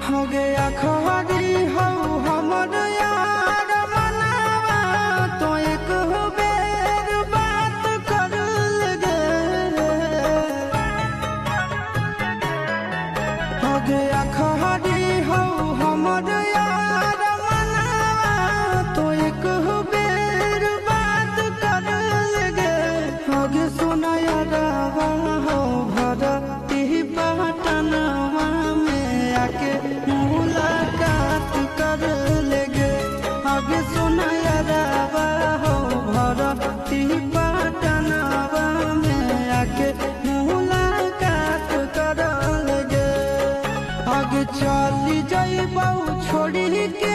हो गया खरी हो हमर यार मनावा तो एक बेर बात कर लगे हो गया खरी हो हमर यार मनावा तो एक बेर बात कर लगे हो गे सुना यारवा हो भरती पटनवा में आके मुलाकात कर लेगे आगे सुना यारवा हो भरती पटनवा में आके मुलाकात कर लेगे आगे चली जाइबौ छोड़ी के